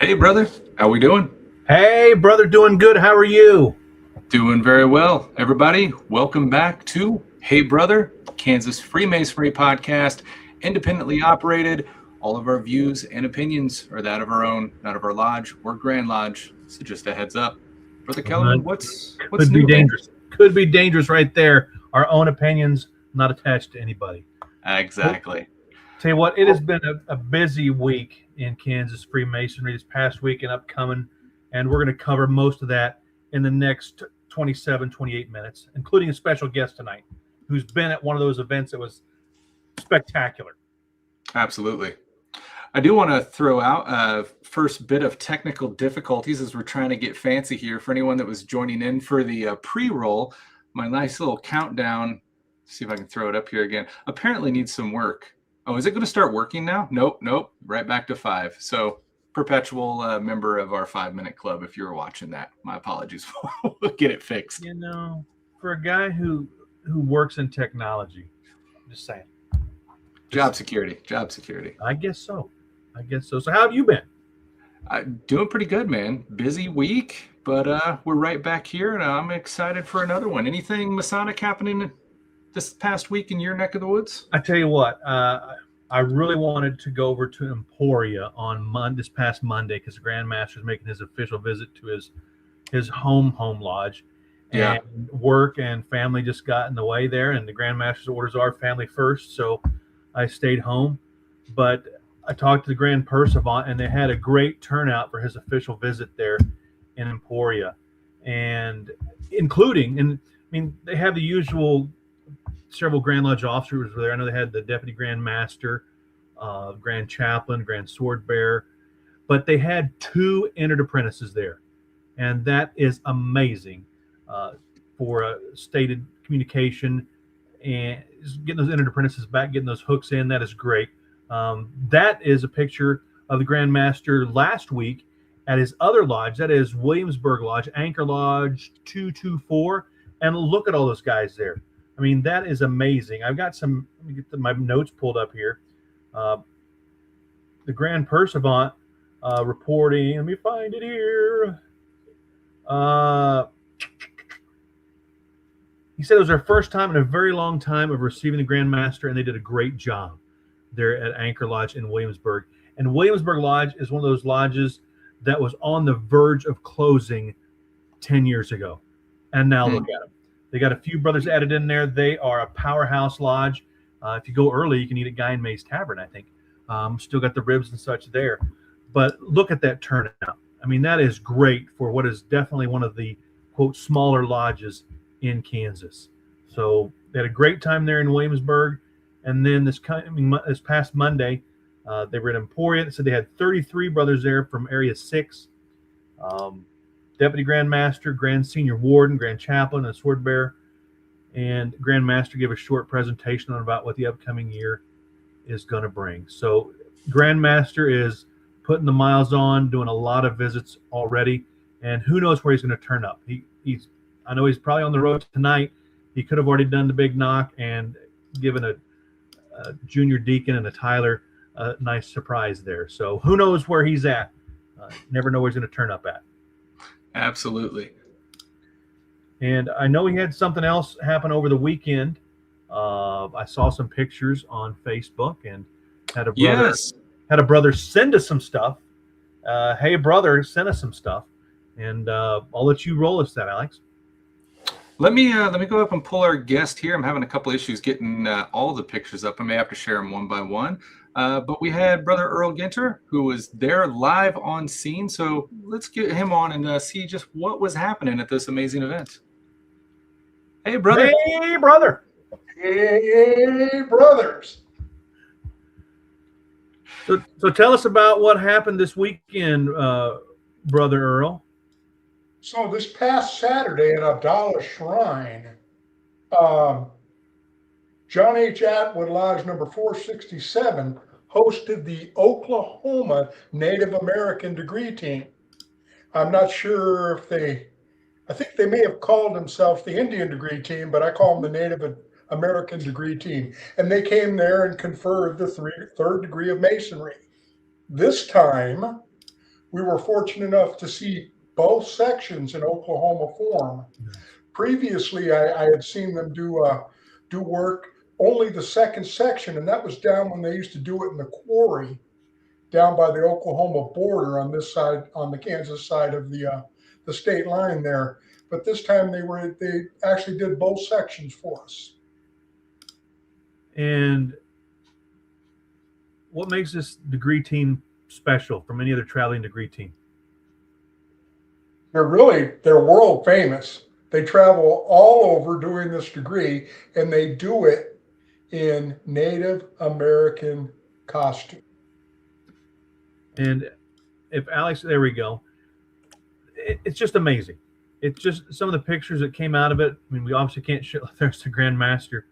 Hey, brother. How we doing? Hey, brother, doing good. How are you? Doing very well. Everybody, welcome back to Hey, Brother, Kansas Freemasonry podcast, independently operated. All of our views and opinions are that of our own, not of our lodge or Grand Lodge. So just a heads up. Brother Kellerman, what's Could be new, man? dangerous. Could be dangerous right there. Our own opinions, not attached to anybody. Exactly. Tell you what, it has been a busy week in Kansas Freemasonry this past week and upcoming, and we're going to cover most of that in the next 27, 28 minutes, including a special guest tonight who's been at one of those events that was spectacular. Absolutely. I do want to throw out a first bit of technical difficulties as we're trying to get fancy here. For anyone that was joining in for the pre-roll, my nice little countdown, see if I can throw it up here again, apparently needs some work. Oh, is it going to start working now? Nope. Right back to 5. So perpetual member of our 5-minute club if you were watching that. My apologies. We'll get it fixed. You know, for a guy who works in technology, just saying. Job security. I guess so. So how have you been? Doing pretty good, man. Busy week, but we're right back here, and I'm excited for another one. Anything Masonic happening this past week in your neck of the woods? I tell you what, I really wanted to go over to Emporia on this past Monday because the Grand Master is making his official visit to his home lodge. Yeah. And work and family just got in the way there, and the Grand Master's orders are family first, so I stayed home. But I talked to the Grand Pursuivant, and they had a great turnout for his official visit there in Emporia, and they have the usual several Grand Lodge officers were there. I know they had the Deputy Grand Master, Grand Chaplain, Grand Sword Bearer, but they had 2 entered apprentices there, and that is amazing for a stated communication and getting those entered apprentices back, getting those hooks in. That is great. That is a picture of the Grand Master last week at his other lodge. That is Williamsburg Lodge, Anchor Lodge 224. And look at all those guys there. I mean, that is amazing. I've got let me get my notes pulled up here. The Grand Pursuivant reporting, let me find it here. He said it was their first time in a very long time of receiving the Grand Master, and they did a great job there at Anchor Lodge in Williamsburg. And Williamsburg Lodge is one of those lodges that was on the verge of closing 10 years ago. And now look at them. They got a few brothers added in there. They are a powerhouse lodge. If you go early, you can eat at Guy and May's Tavern, I think. Still got the ribs and such there. But look at that turnout. I mean, that is great for what is definitely one of the, quote, smaller lodges in Kansas. So they had a great time there in Williamsburg. And then this past Monday, they were at Emporia. They said they had 33 brothers there from Area 6. Deputy Grand Master, Grand Senior Warden, Grand Chaplain, and Sword Bearer. And Grand Master gave a short presentation on about what the upcoming year is going to bring. So Grand Master is putting the miles on, doing a lot of visits already. And who knows where he's going to turn up. I know he's probably on the road tonight. He could have already done the big knock and given a junior deacon and a Tyler a nice surprise there. So who knows where he's at. Never know where he's going to turn up at. Absolutely. And I know he had something else happen over the weekend. I saw some pictures on Facebook and had a brother send us some stuff. Hey, brother, send us some stuff. And I'll let you roll us that, Alex. Let me go up and pull our guest here. I'm having a couple issues getting all the pictures up. I may have to share them one by one. But we had Brother Earl Ginter, who was there live on scene. So let's get him on and see just what was happening at this amazing event. Hey, brother. Hey, brother. Hey, brothers. So tell us about what happened this weekend, Brother Earl. So this past Saturday at Abdallah Shrine, John H. Atwood Lodge number 467 hosted the Oklahoma Native American degree team. I'm not sure if I think they may have called themselves the Indian degree team, but I call them the Native American degree team. And they came there and conferred the third degree of Masonry. This time, we were fortunate enough to see both sections in Oklahoma form. Previously, I had seen them do work only the second section, and that was down when they used to do it in the quarry down by the Oklahoma border on this side, on the Kansas side of the state line there. But this time they actually did both sections for us. And what makes this degree team special from any other traveling degree team? They're world famous. They travel all over doing this degree, and they do it in Native American costume. And if Alex, there we go. It's just amazing. It's just some of the pictures that came out of it. I mean, we obviously can't show. There's the Grand Master.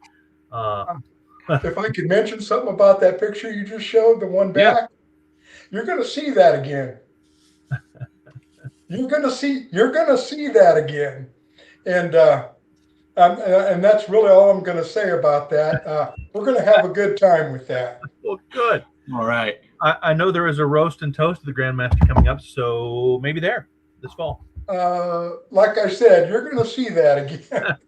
If I could mention something about that picture you just showed, the one back, you're going to see that again. You're going to see that again. And that's really all I'm going to say about that. We're going to have a good time with that. Well, good. All right. I know there is a roast and toast of the Grand Master coming up, so maybe there this fall. Like I said, you're going to see that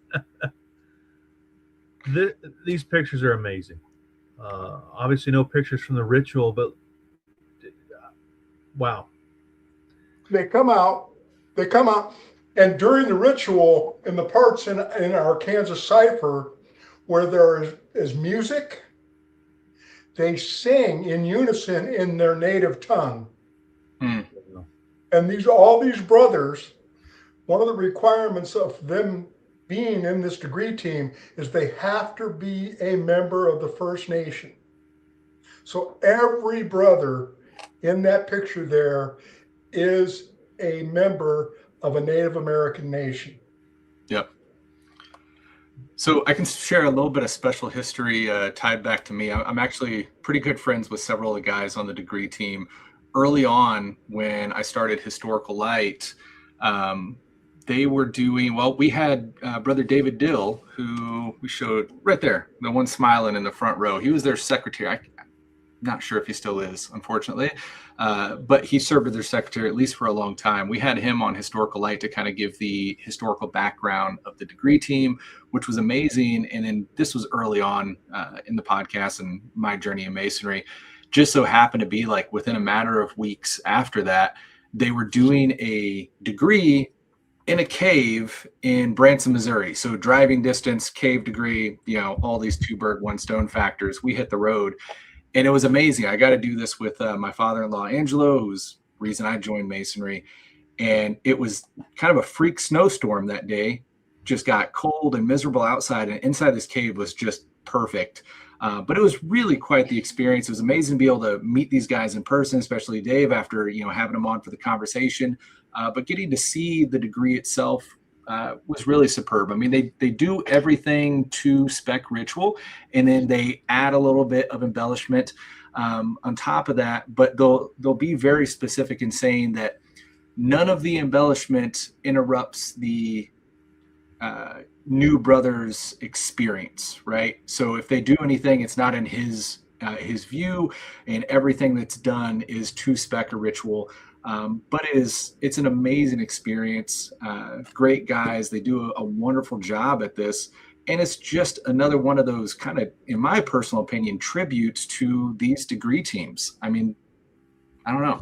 again. These pictures are amazing. Obviously, no pictures from the ritual, but wow. They come out, and during the ritual, in the parts in our Kansas cipher where there is music, they sing in unison in their native tongue. Mm. And all these brothers, one of the requirements of them being in this degree team is they have to be a member of the First Nation. So every brother in that picture there is a member of a Native American nation. Yep. So I can share a little bit of special history tied back to me. I'm actually pretty good friends with several of the guys on the degree team. Early on, when I started Historical Light, they were doing, well, we had Brother David Dill, who we showed right there, the one smiling in the front row. He was their secretary. I'm not sure if he still is, unfortunately, but he served as their secretary at least for a long time. We had him on Historical Light to kind of give the historical background of the degree team, which was amazing. And then this was early on in the podcast and my journey in Masonry. Just so happened to be like within a matter of weeks after that, they were doing a degree in a cave in Branson, Missouri. So driving distance, cave degree, all these 2 bird, 1 stone factors. We hit the road. And it was amazing. I got to do this with my father-in-law, Angelo, who's the reason I joined Masonry. And it was kind of a freak snowstorm that day. Just got cold and miserable outside. And inside this cave was just perfect. But it was really quite the experience. It was amazing to be able to meet these guys in person, especially Dave, after having them on for the conversation. But getting to see the degree itself was really superb. I mean, they do everything to spec ritual, and then they add a little bit of embellishment on top of that. But they'll be very specific in saying that none of the embellishment interrupts the new brother's experience, right? So if they do anything, it's not in his view, and everything that's done is to spec a ritual. But it's an amazing experience. Great guys. They do a wonderful job at this. And it's just another one of those kind of, in my personal opinion, tributes to these degree teams. I mean, I don't know.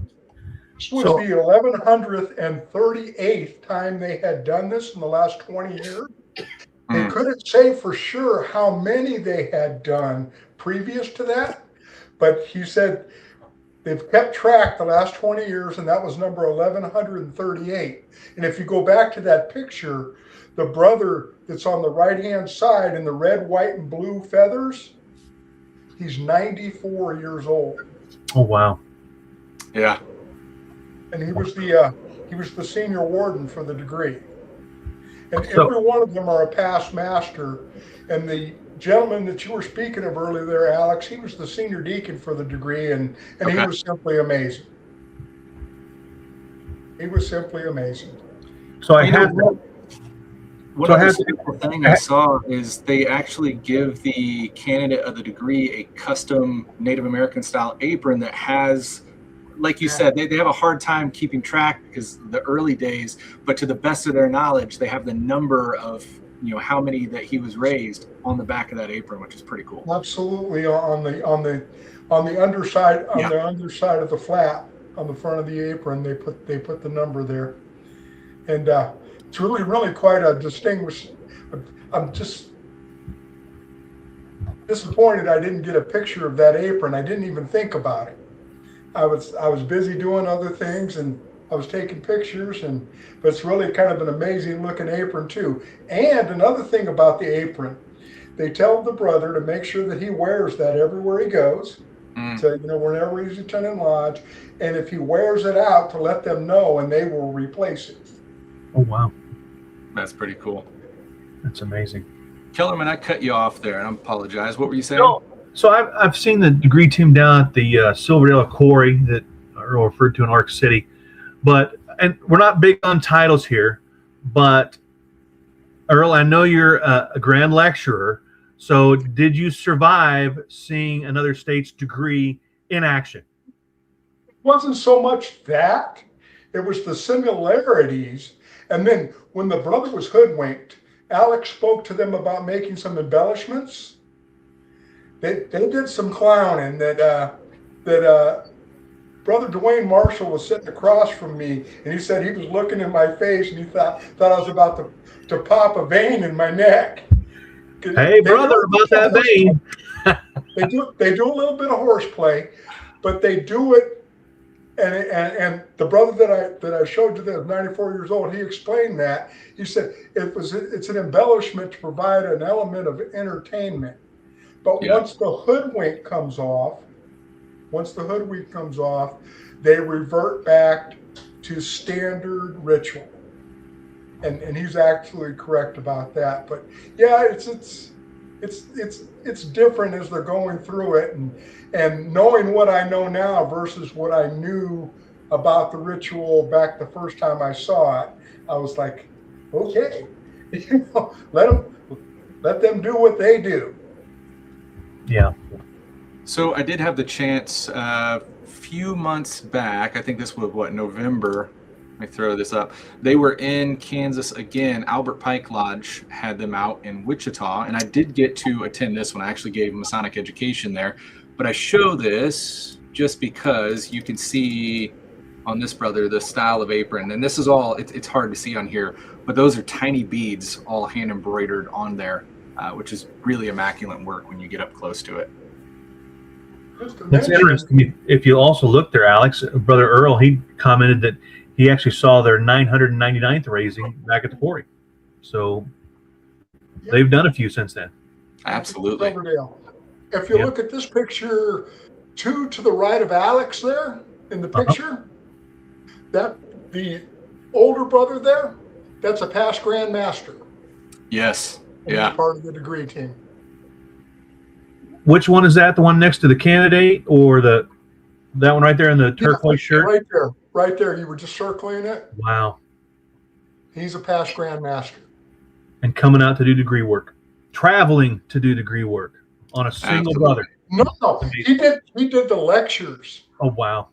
This was the 1138th time they had done this in the last 20 years. They couldn't say for sure how many they had done previous to that, but he said they've kept track the last 20 years, and that was number 1138. And if you go back to that picture, the brother that's on the right-hand side in the red, white, and blue feathers, he's 94 years old. Oh, wow. Yeah. And he was the senior warden for the degree. And every one of them are a past master. And the gentleman that you were speaking of earlier there, Alex, he was the senior deacon for the degree, and he was simply amazing. He was simply amazing. So I have one other simple thing I saw is they actually give the candidate of the degree a custom Native American style apron that has like you said, they have a hard time keeping track because the early days, but to the best of their knowledge, they have the number of, how many that he was raised on the back of that apron, which is pretty cool. Absolutely, on the underside the underside of the flap on the front of the apron, they put the number there, and it's really quite a distinguished. I'm just disappointed I didn't get a picture of that apron. I didn't even think about it. I was busy doing other things, and I was taking pictures, but it's really kind of an amazing looking apron too. And another thing about the apron, they tell the brother to make sure that he wears that everywhere he goes. So, whenever he's attending lodge, and if he wears it out, to let them know, and they will replace it. Oh, wow. That's pretty cool. That's amazing. Kellerman, I cut you off there, and I apologize. What were you saying? No. So I've seen the degree team down at the Silverdale Quarry that are referred to in Ark City, and we're not big on titles here, but Earl, I know you're a grand lecturer. So did you survive seeing another state's degree in action? It wasn't so much that, it was the similarities. And then when the brother was hoodwinked, Alex spoke to them about making some embellishments. They did some clowning that Brother Dwayne Marshall was sitting across from me, and he said he was looking in my face, and he thought I was about to pop a vein in my neck. Hey, brother, about that vein. They do a little bit of horseplay, but they do it. And the brother that I showed you that was 94 years old, he explained that. He said it's an embellishment to provide an element of entertainment. But once the hoodwink comes off, they revert back to standard ritual. And he's actually correct about that. But yeah, it's different as they're going through it, and knowing what I know now versus what I knew about the ritual back the first time I saw it, I was like, okay, let them do what they do. Yeah. So I did have the chance a few months back. I think this was November. Let me throw this up. They were in Kansas again. Albert Pike Lodge had them out in Wichita, and I did get to attend this one. I actually gave Masonic education there, but I show this just because you can see on this brother the style of apron, and this is all. It's hard to see on here, but those are tiny beads, all hand embroidered on there, which is really immaculate work when you get up close to it. That's interesting. If you also look there, Alex, Brother Earl, he commented that he actually saw their 999th raising back at the quarry. So they've done a few since then. Absolutely. If you look at this picture, two to the right of Alex there in the picture, that the older brother there, that's a past Grand Master. Yes. And he's part of the degree team. Which one is that? The one next to the candidate, or that one right there in the turquoise shirt? Right there. You were just circling it. Wow. He's a past Grand Master. And coming out to do degree work, traveling to do degree work on a single brother. No, he did the lectures. Oh, wow.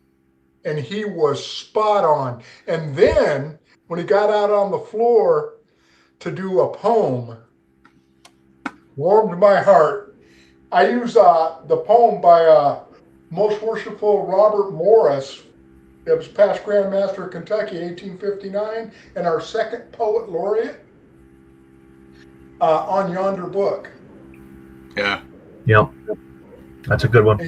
And he was spot on. And then when he got out on the floor to do a poem, warmed my heart. I use the poem by Most Worshipful Robert Morris. It was past Grand Master of Kentucky, 1859, and our second poet laureate on Yonder Book. Yeah. Yep. That's a good one.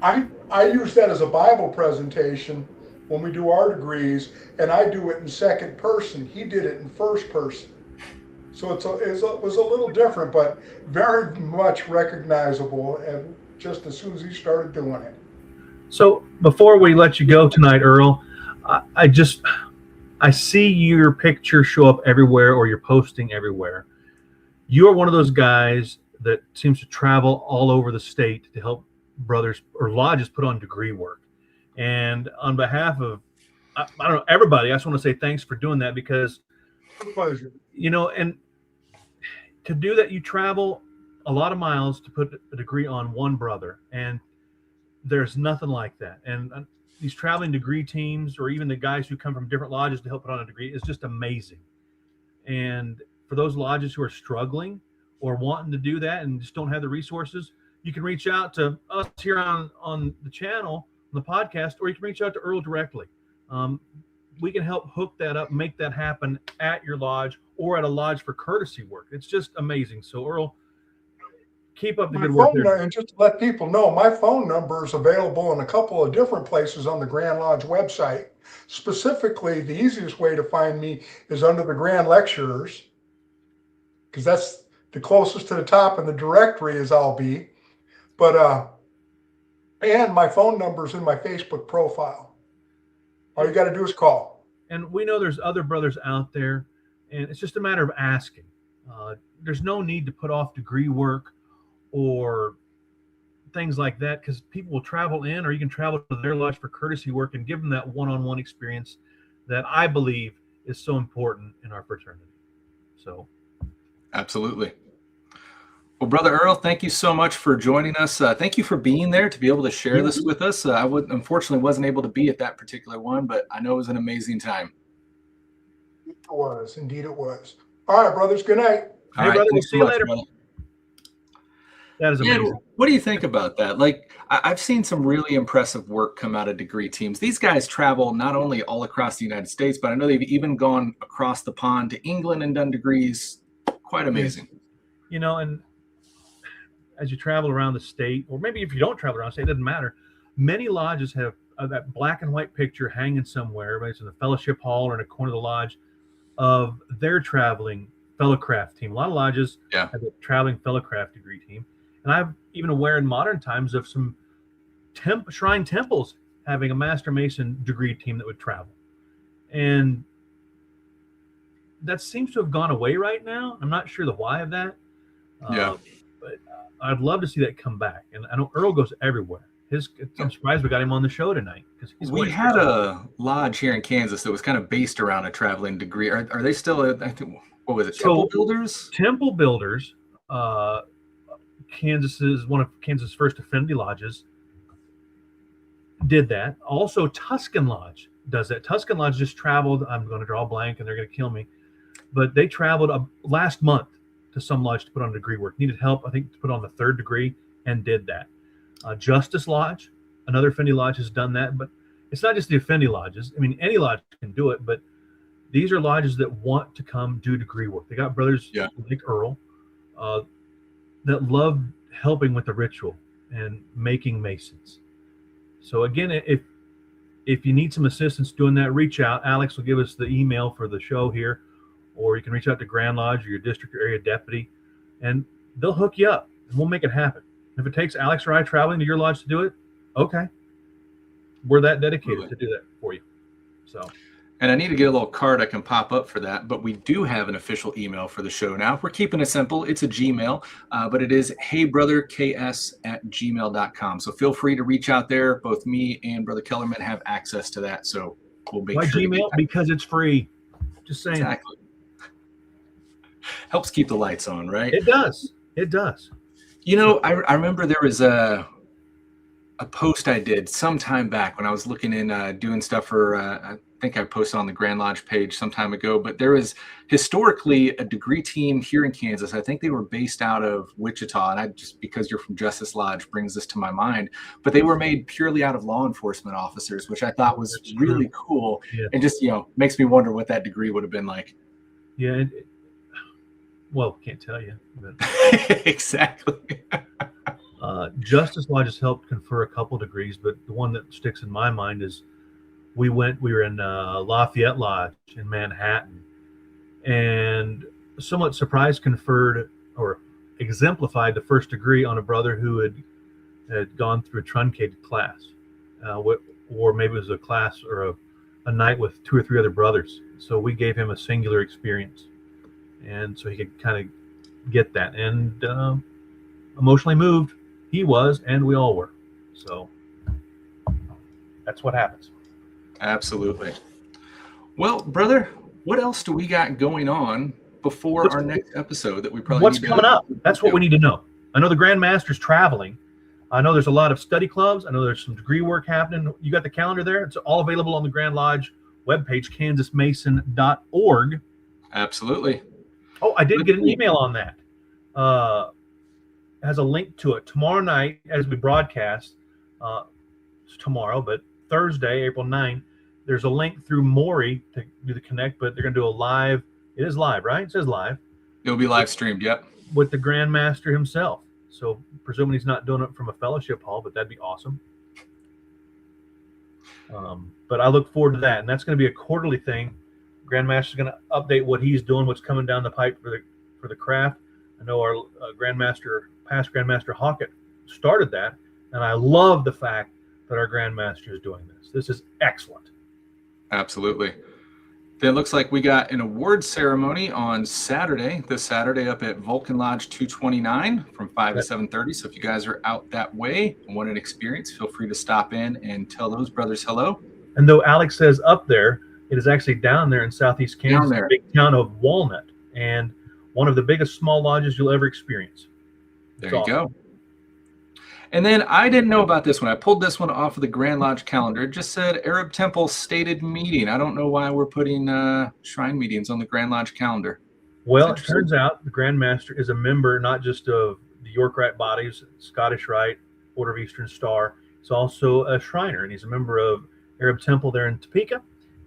I use that as a Bible presentation when we do our degrees, and I do it in second person. He did it in first person. So it was a little different, but very much recognizable, and just as soon as he started doing it. So before we let you go tonight, Earl, I see your picture show up everywhere, or you're posting everywhere. You are one of those guys that seems to travel all over the state to help brothers or lodges put on degree work. And on behalf of, I don't know, everybody, I just want to say thanks for doing that, because, Pleasure. And to do that, you travel a lot of miles to put a degree on one brother. And there's nothing like that. And these traveling degree teams, or even the guys who come from different lodges to help put on a degree, is just amazing. And for those lodges who are struggling or wanting to do that and just don't have the resources, you can reach out to us here on the channel, on the podcast, or you can reach out to Earl directly. We can help hook that up, make that happen at your lodge or at a lodge for courtesy work. It's just amazing. So Earl, keep up the good work there. And just to let people know, my phone number is available in a couple of different places on the Grand Lodge website. Specifically, the easiest way to find me is under the Grand Lecturers, because that's the closest to the top in the directory as I'll be. But and my phone number is in my Facebook profile. All you got to do is call. And we know there's other brothers out there, and it's just a matter of asking. There's no need to put off degree work or things like that, because people will travel in, or you can travel to their lodge for courtesy work and give them that one-on-one experience that I believe is so important in our fraternity. So, absolutely. Well, Brother Earl, thank you so much for joining us. Thank you for being there to be able to share this with us. I unfortunately wasn't able to be at that particular one, but I know it was an amazing time. It was. Indeed it was. All right, brothers. Good night. Hey, brother. We'll see you later. Brother. That is amazing. Yeah, what do you think about that? Like, I've seen some really impressive work come out of degree teams. These guys travel not only all across the United States, but I know they've even gone across the pond to England and done degrees. Quite amazing. You know, and as you travel around the state, or maybe if you don't travel around the state, it doesn't matter. Many lodges have that black and white picture hanging somewhere, whether it's in the fellowship hall or in a corner of the lodge, of their traveling fellowcraft team. A lot of lodges have a traveling fellowcraft degree team. And I'm even aware in modern times of some shrine temples having a Master Mason degree team that would travel. And that seems to have gone away right now. I'm not sure the why of that. But I'd love to see that come back. And I know Earl goes everywhere. I'm surprised we got him on the show tonight. We had a lodge here in Kansas that was kind of based around a traveling degree. Are they still, I think, what was it, Temple Builders? Temple Builders, Kansas is one of Kansas' first affinity lodges, did that. Also, Tuscan Lodge does that. Tuscan Lodge just traveled. I'm going to draw a blank, and they're going to kill me. But they traveled last month to some lodge to put on degree work. Needed help, I think, to put on the third degree, and did that. Justice Lodge, another affinity lodge, has done that. But it's not just the affinity lodges. I mean, any lodge can do it, but these are lodges that want to come do degree work. They got brothers like Earl that love helping with the ritual and making Masons. So again, if you need some assistance doing that, reach out. Alex will give us the email for the show here, or you can reach out to Grand Lodge or your district or area deputy, and they'll hook you up, and we'll make it happen. If it takes Alex or I traveling to your lodge to do it, okay. We're that dedicated to do that for you. So. And I need to get a little card I can pop up for that, but we do have an official email for the show now. We're keeping it simple. It's a Gmail, but it is heybrotherks@gmail.com. So feel free to reach out there. Both me and Brother Kellerman have access to that. So we'll make sure. Why Gmail? Because it's free. Just saying. Exactly. Helps keep the lights on, right? It does. It does. You know, I remember there was a post I did some time back when I was looking in doing stuff for I think I posted on the Grand Lodge page some time ago, but there was historically a degree team here in Kansas. I think they were based out of Wichita, and I just, because you're from Justice Lodge, brings this to my mind, but they were made purely out of law enforcement officers, which I thought was really cool. And just, you know, makes me wonder what that degree would have been like. Yeah. Well, can't tell you. But exactly. Justice Lodge has helped confer a couple degrees, but the one that sticks in my mind is we were in Lafayette Lodge in Manhattan, and somewhat surprise conferred or exemplified the first degree on a brother who had gone through a truncated class, or maybe it was a class or a night with 2 or 3 other brothers. So we gave him a singular experience, and so he could kind of get that. And emotionally moved he was, and we all were. So that's what happens. Absolutely. Well, brother, what else do we got going on before our next episode that we probably what's coming up? That's what we need to know. I know the Grand Master's traveling. I know there's a lot of study clubs. I know there's some degree work happening. You got the calendar there. It's all available on the Grand Lodge webpage, kansasmason.org. Absolutely. Oh, I did get an email on that. It has a link to it. Tomorrow night, as we broadcast, it's tomorrow, but Thursday, April 9th, there's a link through Maury to do the connect, but they're going to do a live. It is live, right? It says live. It'll be live streamed, yep. With the Grand Master himself. So presuming he's not doing it from a fellowship hall, but that'd be awesome. But I look forward to that, and that's going to be a quarterly thing. Grand Master's going to update what he's doing, what's coming down the pipe for the craft. I know our past Grandmaster Hawkett started that, and I love the fact that our Grandmaster is doing this. This is excellent. Absolutely. Then it looks like we got an award ceremony on Saturday, this Saturday up at Vulcan Lodge 229 from 5 to 7:30. So if you guys are out that way and want an experience, feel free to stop in and tell those brothers hello. And though Alex says up there, it is actually down there in southeast Kansas, the big town of Walnut, and one of the biggest small lodges you'll ever experience. There you go. And then I didn't know about this one. I pulled this one off of the Grand Lodge calendar. It just said Arab Temple stated meeting. I don't know why we're putting shrine meetings on the Grand Lodge calendar. Well, it turns out the Grand Master is a member not just of the York Rite bodies, Scottish Rite, Order of Eastern Star. He's also a Shriner, and he's a member of Arab Temple there in Topeka,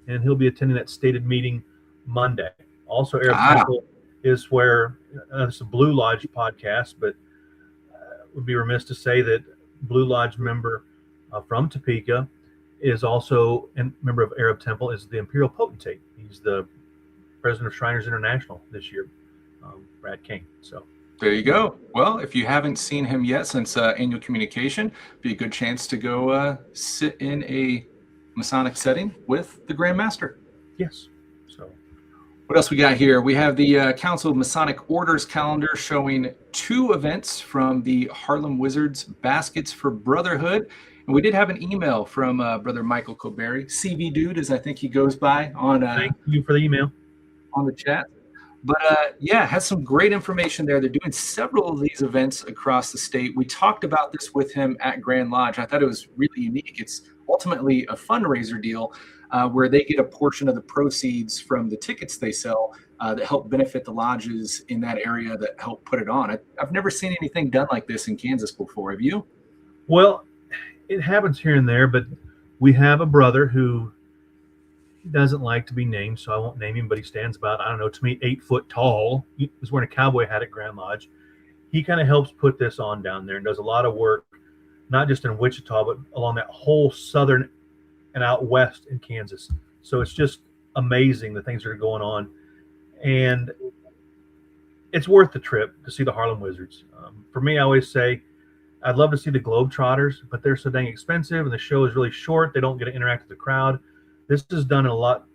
and he'll be attending that stated meeting Monday. Also, Arab Temple is where it's a Blue Lodge podcast, but would be remiss to say that Blue Lodge member from Topeka is also a member of Arab Temple, is the Imperial Potentate. He's the president of Shriners International this year, Brad King. So there you go. Well, if you haven't seen him yet since annual communication, be a good chance to go sit in a Masonic setting with the Grand Master. Yes. So what else we got here? We have the Council of Masonic Orders calendar showing 2 events from the Harlem Wizards Baskets for Brotherhood. And we did have an email from Brother Michael Colberry, CV Dude, as I think he goes by on thank you for the email on the chat. But yeah, has some great information there. They're doing several of these events across the state. We talked about this with him at Grand Lodge. I thought it was really unique. It's ultimately a fundraiser deal where they get a portion of the proceeds from the tickets they sell that help benefit the lodges in that area that help put it on. I've never seen anything done like this in Kansas before. Have you? Well, it happens here and there, but we have a brother who doesn't like to be named, so I won't name him, but he stands about, I don't know, to me, 8 foot tall. He was wearing a cowboy hat at Grand Lodge. He kind of helps put this on down there and does a lot of work, not just in Wichita, but along that whole southern and out west in Kansas. So it's just amazing the things that are going on. And it's worth the trip to see the Harlem Wizards. For me, I always say, I'd love to see the Globetrotters, but they're so dang expensive and the show is really short. They don't get to interact with the crowd. This is done in a lot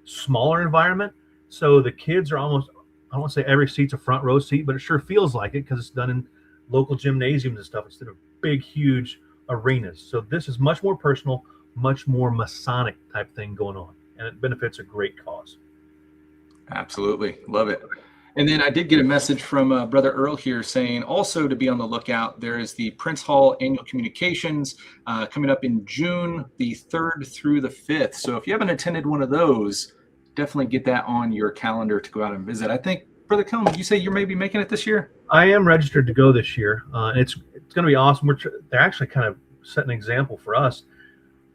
smaller environment. So the kids are almost, I don't want to say every seat's a front row seat, but it sure feels like it because it's done in local gymnasiums and stuff instead of big, huge arenas. So this is much more personal, much more Masonic type thing going on. And it benefits a great cause. Absolutely. Love it. And then I did get a message from Brother Earl here saying also to be on the lookout. There is the Prince Hall Annual Communications coming up in June, the 3rd through the 5th. So if you haven't attended one of those, definitely get that on your calendar to go out and visit. I think, Brother Kellum, did you say you're maybe making it this year? I am registered to go this year. It's going to be awesome. They're actually kind of setting an example for us.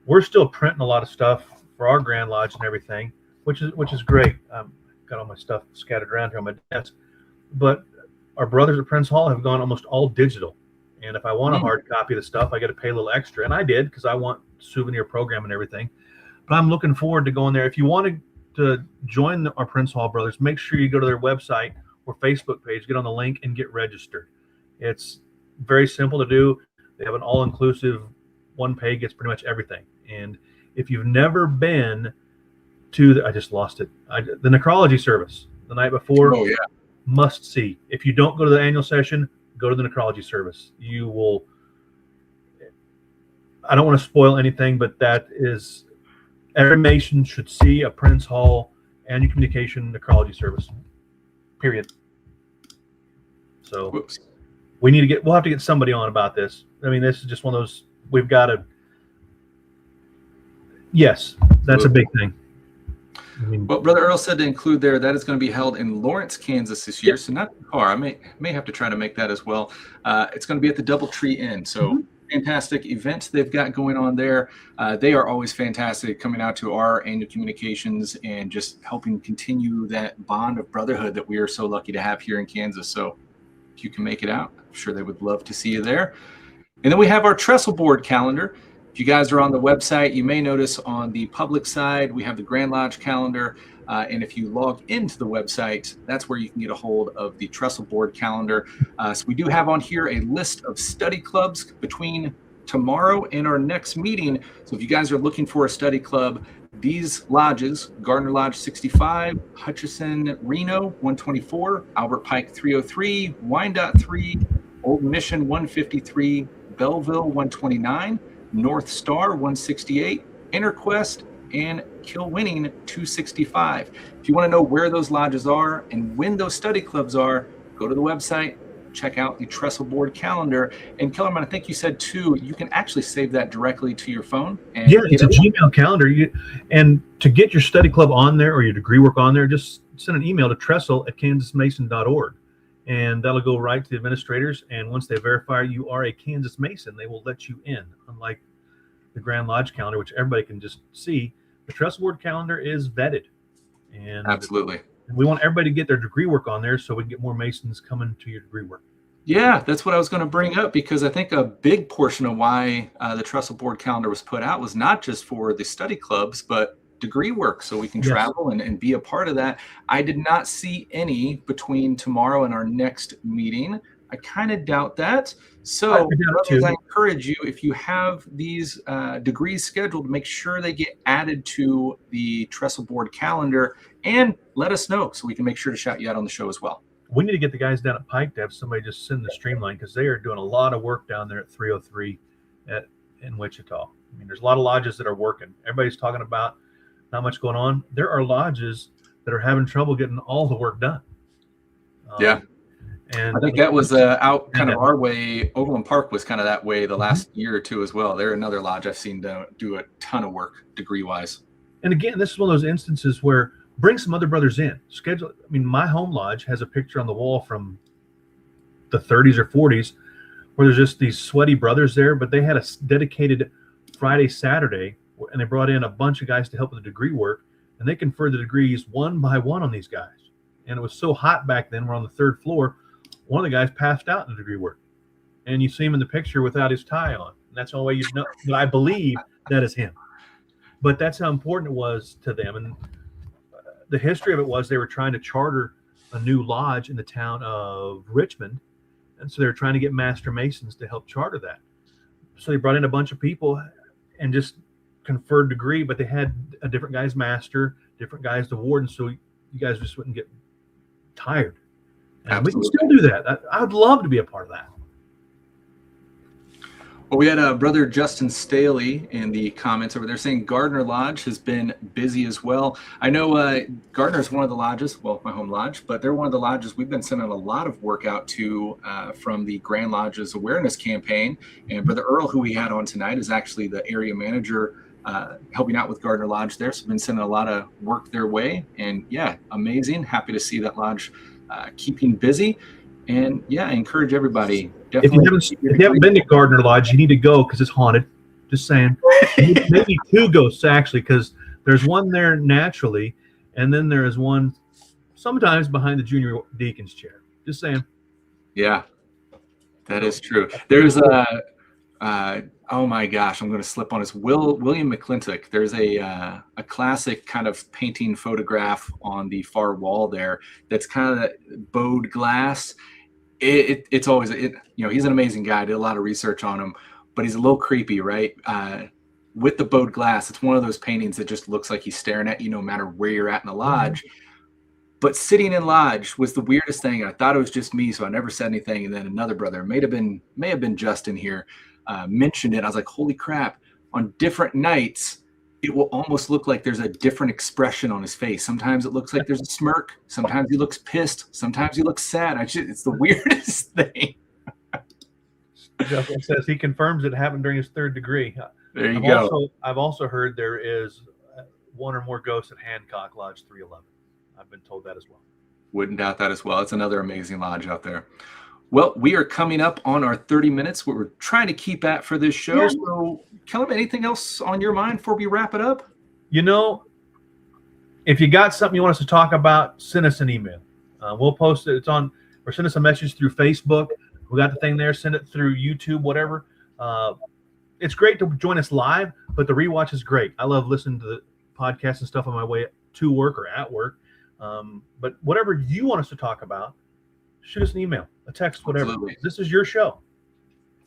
We're still printing a lot of stuff for our Grand Lodge and everything, which is great. Got all my stuff scattered around here on my desk, but our brothers at Prince Hall have gone almost all digital. And if I want a hard copy of the stuff, I got to pay a little extra, and I did because I want souvenir program and everything. But I'm looking forward to going there. If you wanted to join our Prince Hall brothers, make sure you go to their website or Facebook page, get on the link, and get registered. It's very simple to do. They have an all-inclusive one pay gets pretty much everything. And if you've never been to I just lost it. The necrology service the night before. Oh, yeah. Must see. If you don't go to the annual session, go to the necrology service. You will. I don't want to spoil anything, but that is every Mason should see a Prince Hall annual communication necrology service. Period. So. Whoops. we'll have to get somebody on about this. I mean, this is just one of those, we've got to, yes, that's a big thing. I mean, well, Brother Earl said to include there that is going to be held in Lawrence, Kansas this year. Yep. So not too far. I may have to try to make that as well. It's going to be at the Doubletree Inn. So fantastic events they've got going on there. They are always fantastic, coming out to our annual communications and just helping continue that bond of brotherhood that we are so lucky to have here in Kansas. So if you can make it out, I'm sure they would love to see you there. And then we have our trestle board calendar. If you guys are on the website, you may notice on the public side, we have the Grand Lodge calendar. And if you log into the website, that's where you can get a hold of the trestle board calendar. So we do have on here a list of study clubs between tomorrow and our next meeting. So if you guys are looking for a study club, these lodges, Gardner Lodge 65, Hutchison Reno 124, Albert Pike 303, Wyandotte 3, Old Mission 153, Belleville 129, North Star 168, Interquest, and Kilwinning 265. If you want to know where those lodges are and when those study clubs are, go to the website, check out the trestle board calendar. And Kellerman, I think you said too, you can actually save that directly to your phone. And yeah, it's a Gmail calendar. And to get your study club on there or your degree work on there, just send an email to trestle@kansasmason.org. And that'll go right to the administrators. And once they verify you are a Kansas Mason, they will let you in. Unlike the Grand Lodge calendar, which everybody can just see, the trestle board calendar is vetted. And absolutely. We want everybody to get their degree work on there so we can get more Masons coming to your degree work. Yeah, that's what I was going to bring up, because I think a big portion of why the trestle board calendar was put out was not just for the study clubs, but degree work, so we can travel and be a part of that. I did not see any between tomorrow and our next meeting. I kind of doubt that. So I encourage you, if you have these degrees scheduled, make sure they get added to the trestle board calendar and let us know so we can make sure to shout you out on the show as well. We need to get the guys down at Pike to have somebody just send the streamline, because they are doing a lot of work down there at 303 in Wichita. I mean, there's a lot of lodges that are working. Everybody's talking about not much going on. There are lodges that are having trouble getting all the work done. And I think that was out kind of our way. Overland Park was kind of that way the last year or two as well. They're another lodge I've seen do a ton of work degree-wise. And again, this is one of those instances where bring some other brothers in. Schedule. I mean, my home lodge has a picture on the wall from the 30s or 40s where there's just these sweaty brothers there, but they had a dedicated Friday, Saturday, and they brought in a bunch of guys to help with the degree work, and they conferred the degrees one by one on these guys. And it was so hot back then, we're on the third floor, one of the guys passed out in the degree work. And you see him in the picture without his tie on. And that's the only way you know that I believe that is him. But that's how important it was to them. And the history of it was they were trying to charter a new lodge in the town of Richmond. And so they were trying to get Master Masons to help charter that. So they brought in a bunch of people and just conferred degree, but they had a different guy's master, different guy's the warden, so you guys just wouldn't get tired. And we can still do that. I would love to be a part of that. Well, we had Brother Justin Staley in the comments over there saying Gardner Lodge has been busy as well. I know Gardner is one of the lodges, well, my home lodge, but they're one of the lodges we've been sending a lot of work out to from the Grand Lodge's awareness campaign. And Brother Earl, who we had on tonight, is actually the area manager helping out with Gardner Lodge there. So been sending a lot of work their way. And yeah, amazing. Happy to see that lodge keeping busy. And yeah, I encourage everybody. If you haven't been to Gardner Lodge, you need to go because it's haunted. Just saying. Maybe two ghosts, actually, because there's one there naturally, and then there is one sometimes behind the junior deacon's chair. Just saying. Yeah, that is true. There's oh my gosh, I'm going to slip on this. William McClintock. There's a classic kind of painting photograph on the far wall there that's kind of that bowed glass. It's always, he's an amazing guy. I did a lot of research on him, but he's a little creepy, right? With the bowed glass, it's one of those paintings that just looks like he's staring at you no matter where you're at in the lodge. But sitting in lodge was the weirdest thing. I thought it was just me, so I never said anything. And then another brother, may have been Justin here, mentioned it. I was like, holy crap. On different nights, it will almost look like there's a different expression on his face. Sometimes it looks like there's a smirk. Sometimes he looks pissed. Sometimes he looks sad. It's the weirdest thing. Justin says he confirms it happened during his third degree. There you go. I've also heard there is one or more ghosts at Hancock Lodge 311. I've been told that as well. Wouldn't doubt that as well. It's another amazing lodge out there. Well, we are coming up on our 30 minutes, what we're trying to keep at for this show. Yeah. So, Kellerman, anything else on your mind before we wrap it up? You know, if you got something you want us to talk about, send us an email. We'll post it. Or send us a message through Facebook. We got the thing there. Send it through YouTube, whatever. It's great to join us live, but the rewatch is great. I love listening to the podcast and stuff on my way to work or at work. But whatever you want us to talk about, shoot us an email, a text, whatever. Absolutely. This is your show.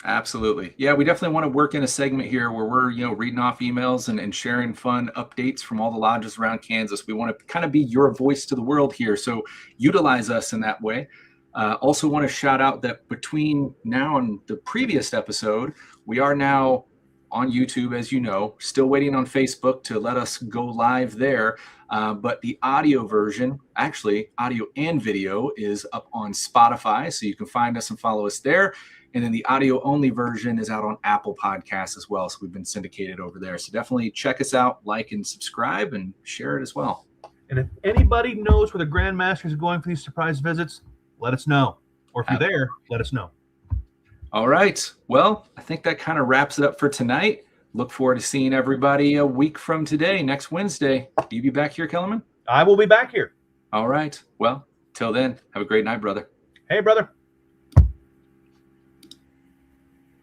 Absolutely. Yeah, we definitely want to work in a segment here where we're, reading off emails and sharing fun updates from all the lodges around Kansas. We want to kind of be your voice to the world here. So utilize us in that way. Also want to shout out that between now and the previous episode, we are now on YouTube, as you know, still waiting on Facebook to let us go live there. But the audio version, actually audio and video, is up on Spotify. So you can find us and follow us there. And then the audio only version is out on Apple Podcasts as well. So we've been syndicated over there. So definitely check us out, like and subscribe, and share it as well. And if anybody knows where the Grand Master is going for these surprise visits, let us know. Or if you're there, let us know. All right. Well, I think that kind of wraps it up for tonight. Look forward to seeing everybody a week from today, next Wednesday. Will you be back here, Kellerman? I will be back here. All right. Well, till then, have a great night, brother. Hey, brother.